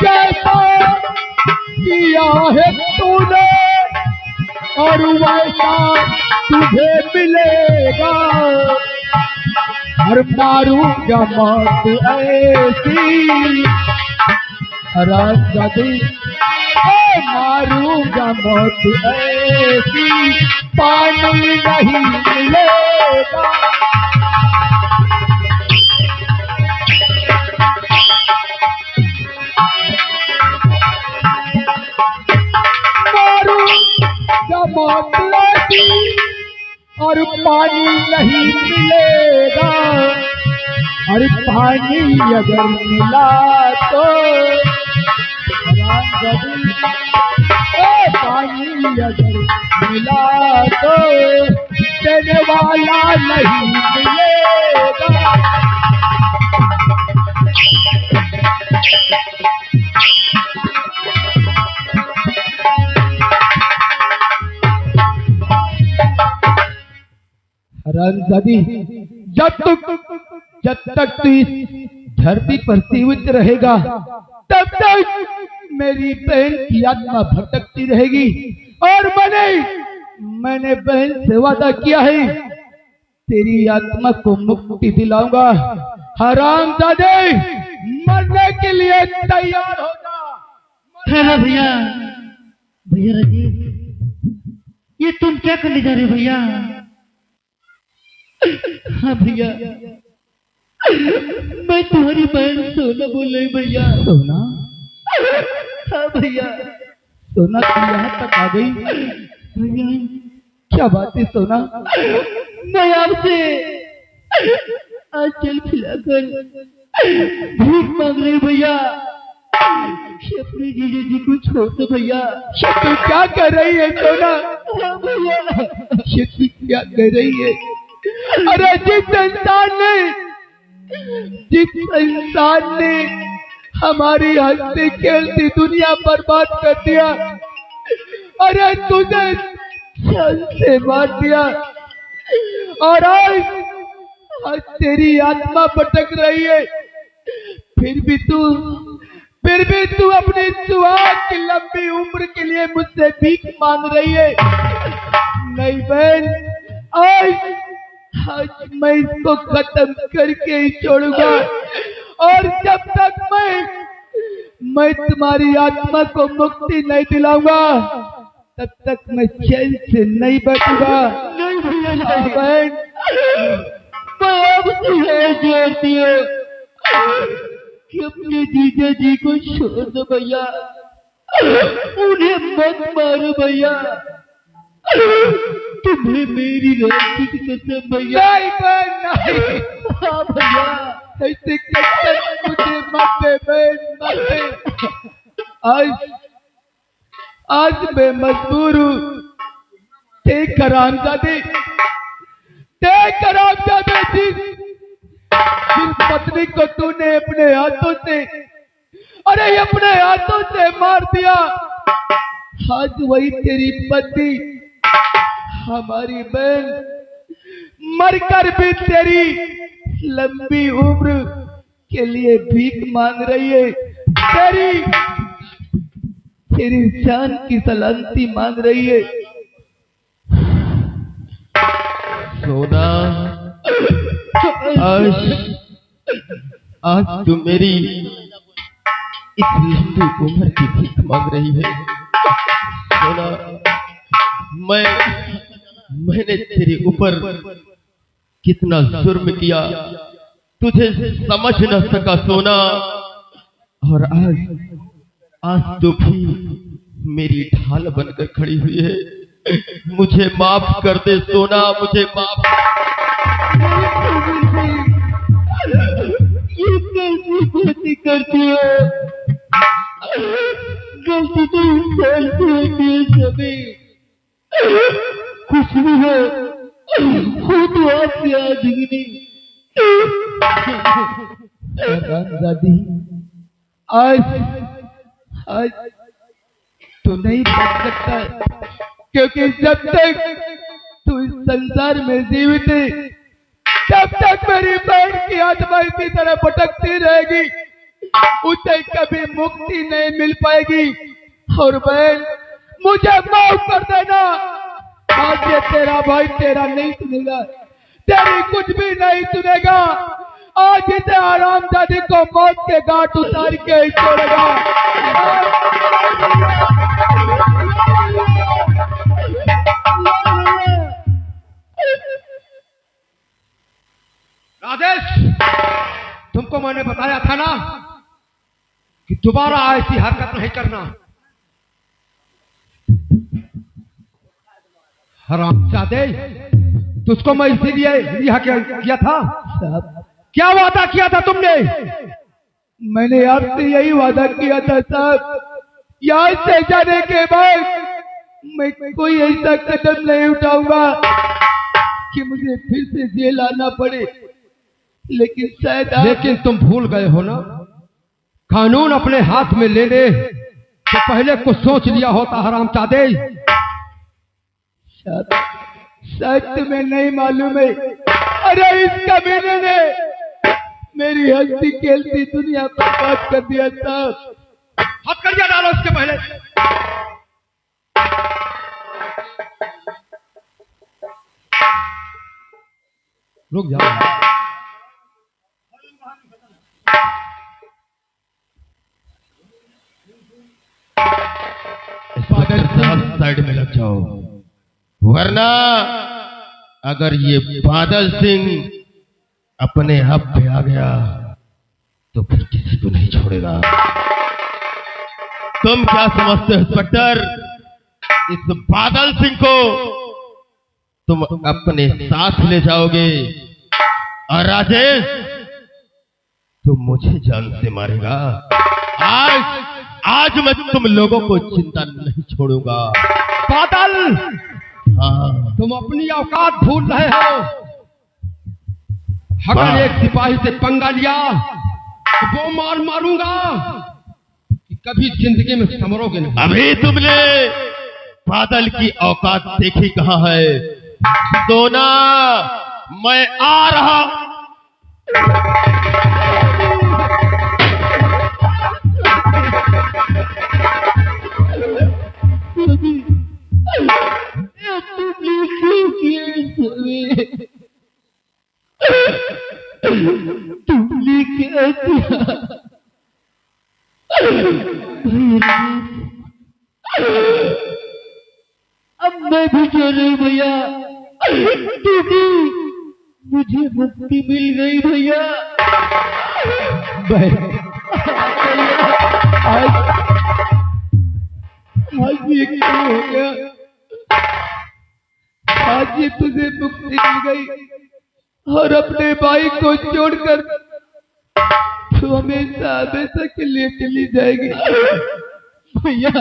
जैसा किया है तूने और वैसा तुझे मिलेगा, और मारूंगा मौत ऐसी हरामजादी, मारूंगा मौत ऐसी पानी नहीं मिलेगा। मारूंगा मौत ऐसी और पानी नहीं मिलेगा, और पानी अगर मिला तो पानी अगर मिला तो देने वाला नहीं मिलेगा। हरामजादी, जब तक तू इस धरती पर जीवित रहेगा तब तक मेरी बहन की आत्मा भटकती रहेगी, और मैंने बहन से वादा किया है तेरी आत्मा को मुक्ति दिलाऊंगा। हरामजादे, मरने के लिए तैयार हो जा। है भैया, भैया राजेश, ये तुम क्या करने जा रहे हो भैया? हाँ भैया, मैं तुम्हारी बहन सोना बोल रही भैया। सोना? हाँ भैया। सोना तुम यहाँ तक आ गई? भैया क्या बात है सोना? मैं आपसे आंचल खिलाकर भीख मांग रही भैया, अपने जीजा जी को छोड़ दो भैया। तू क्या कर रही है सोना? हाँ भैया, तू क्या कर रही है? अरे जिस इंसान ने हमारी हंसती खेलती दुनिया बर्बाद कर दिया, अरे तुझे जान से मार दिया, और आज तेरी आत्मा भटक रही है, फिर भी तू अपनी सुहाग की लंबी उम्र के लिए मुझसे भीख मांग रही है। नहीं बहन, आज आज मैं इसको खत्म करके ही छोड़ूंगा। और जब तक मैं तुम्हारी आत्मा को मुक्ति नहीं दिलाऊंगा तब तक मैं चैन से नहीं बैठूंगा। नहीं भैया हाँ नहीं, बहन, मैं अब तुम्हें जोड़ती हूँ कि अपने जीजा जी को छोड़ दो भैया, उन्हें मत मारो भैया, तुम्हें मेरी राखी की कसम भैया। नहीं बहन नहीं, हाँ भैया, ऐसे कसम मुझे मत दे बहन, मत दे। आज मैं मजबूर हूँ। देख हरामजादे, देख हरामजादे, जिस पत्नी को तूने अपने हाथों से, अरे अपने हाथों से मार दिया, आज वही तेरी पत्नी, हमारी बहन, मरकर भी तेरी लंबी उम्र के लिए भीख मांग रही है, तेरी जान की सलामती मांग रही है। सोना, आज तू मेरी इस लंबी उम्र की भीख मांग रही है। सोना, मैंने तेरे ऊपर कितना जुर्म किया, तुझे समझ न सका सोना। और आज तो भी मेरी ढाल बनकर खड़ी हुई है। मुझे माफ कर दे सोना, मुझे माफ। ये कैसी गलती करती हो? गलती तो इंसान से होती है सभी, कुछ भी हो तो आपसे आदमी। दादी, आज तू नहीं बच सकता, क्योंकि जब तक तू इस संसार में जीवित है तब तक मेरी बहन की आत्मा इसी तरह भटकती रहेगी, उसे कभी मुक्ति नहीं मिल पाएगी। और बहन, मुझे माफ कर देना, आज ये तेरा भाई तेरा नहीं सुनेगा, तेरी कुछ भी नहीं सुनेगा। आज इसे हरामजादी को मौत के घाट उतार के ही छोड़ेगा। राजेश, तुमको मैंने बताया था ना कि दोबारा ऐसी हरकत नहीं करना। हरामजादे, तुझको मैं इसीलिए रिहा किया था। साहब, क्या वादा किया था तुमने? मैंने आपसे यही वादा किया था साहब, यहाँ से जाने के बाद मैं कोई ऐसा कदम नहीं उठाऊंगा कि मुझे फिर से जेल आना पड़े। लेकिन शायद लेकिन तुम भूल गए हो ना, कानून अपने हाथ में लेने तो पहले कुछ सोच लिया होता। हरामजादे, शायद तुम्हें नहीं मालूम है, अरे इस कमीने ने मेरी हंसती खेलती दुनिया बर्बाद कर दिया साहब। हथकड़ियां डालो इसके पहले। रुक जाओ। साहब साइड में लग जाओ, वरना अगर ये बादल सिंह अपने हक पे आ गया तो फिर किसी को नहीं छोड़ेगा। तुम क्या समझते हो इंस्पेक्टर, इस बादल सिंह को तुम अपने साथ ले जाओगे और राजेश तुम मुझे जान से मारेगा। आज मैं तुम लोगों को चिंता नहीं छोड़ूंगा। बादल, हाँ, तुम अपनी औकात भूल रहे हो। अगर एक सिपाही से पंगा लिया तो वो मारूंगा कि कभी जिंदगी में संभरोगे नहीं। अभी तुमने बादल की औकात देखी कहाँ है? सोना, मैं आ रहा। अब मैं भी जो रही भैया, क्योंकि मुझे मुक्ति मिल गई भैया। आज ये क्या हो गया? आज ये तुझे मुक्ति मिल गई और अपने भाई को छोड़कर तू हमेशा हमेशा के लिए चली जाएगी। भैया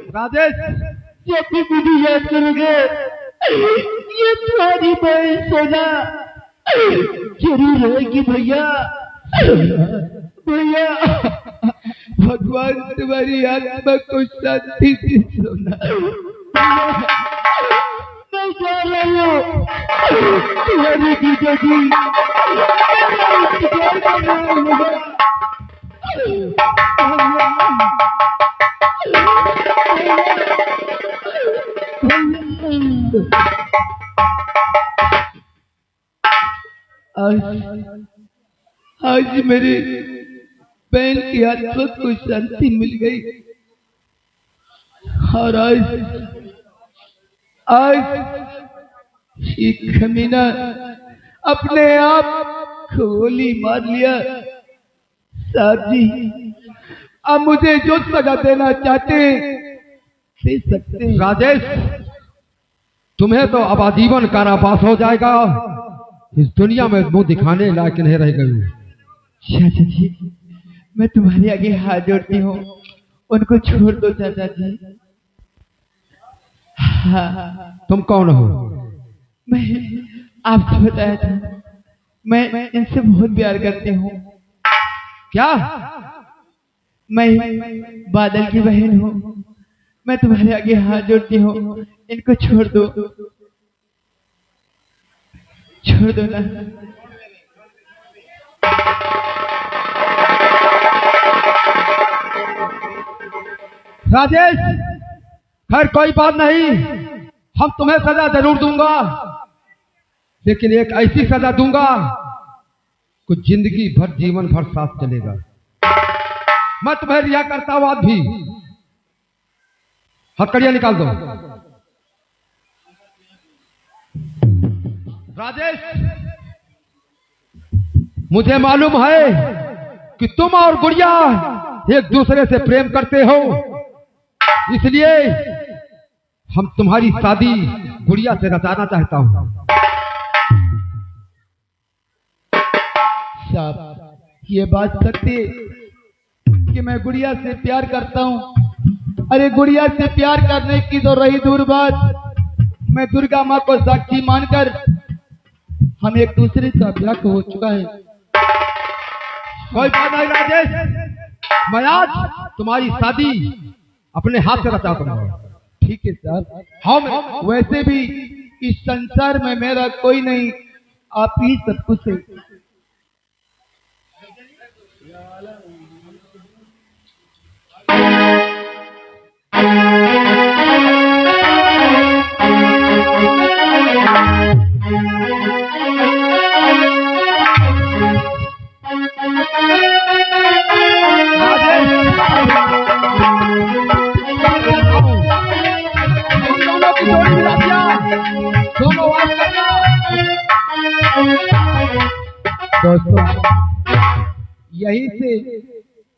राजेश, जब भी मुझे याद करोगे ये तुम्हारी बहन सोना जरूर रहेगी भैया। भैया भगवान तुम्हारी आत्मा को शांति से सोना। मैं जा रही हूँ तुम्हारी जीजा जी। आज मेरी बहन की आत्मा को शांति मिल गई और आज ये खमीना अपने आप गोली मार लिया। साहब जी, अब मुझे जो सजा देना चाहते दे सकते हैं। राजेश, तुम्हें तो अब आजीवन कारावास हो जाएगा। इस दुनिया में मुंह दिखाने लायक नहीं रह गई। चाचा जी, मैं तुम्हारे आगे हाथ जोड़ती हूँ, उनको छोड़ दो चाचा जी। हाँ, तुम कौन हो? मैं आपको बताया था, मैं इनसे बहुत प्यार करती हूँ। क्या? मैं बादल की बहन हूँ। मैं तुम्हारे आगे हाथ जोड़ती हूँ, इनको छोड़ दो, छोड़ दो ना। राजेश, खैर कोई बात नहीं, हम तुम्हें सजा जरूर दूंगा, लेकिन एक ऐसी सजा दूंगा कुछ जिंदगी भर जीवन भर साथ चलेगा। मैं तुम्हें रिहा करता हूं आज भी। हथकड़ियां निकाल दो। राजेश, मुझे मालूम है कि तुम और गुड़िया एक दूसरे से प्रेम करते हो, इसलिए हम तुम्हारी शादी गुड़िया से रचाना चाहता हूं। साहब, ये बात सत्य कि मैं गुड़िया से प्यार करता हूँ। अरे गुड़िया से प्यार करने की तो रही दूर बात, मैं दुर्गा माँ को साक्षी मानकर हम एक दूसरे का ब्याह हो चुका है। कोई बात नहीं राजेश, मैं आज तुम्हारी शादी अपने हाथ से रचा दूंगा। ठीक है साहब। हम वैसे भी इस संसार में मेरा कोई नहीं, आप ही सब कुछ है। दोस्तों, यहीं से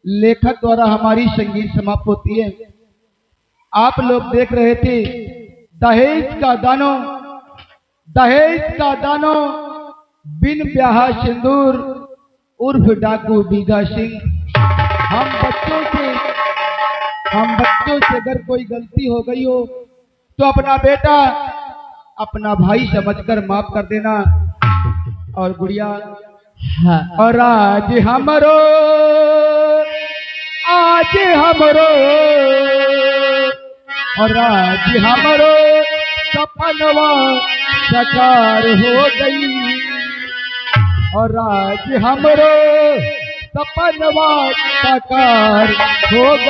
लेखक द्वारा हमारी संगीत समाप्त होती है। आप लोग देख रहे थे दहेज का दानो, दहेज का दानो बिन ब्याह सिंदूर उर्फ डाकू बीघा सिंह। हम बच्चों से अगर कोई गलती हो गई हो तो अपना बेटा अपना भाई समझकर माफ कर देना। और गुड़िया, हाँ, और आज हमरो और आज हमरो सपनवा साकार हो गई, और आज हमरो सपनवा साकार हो गई।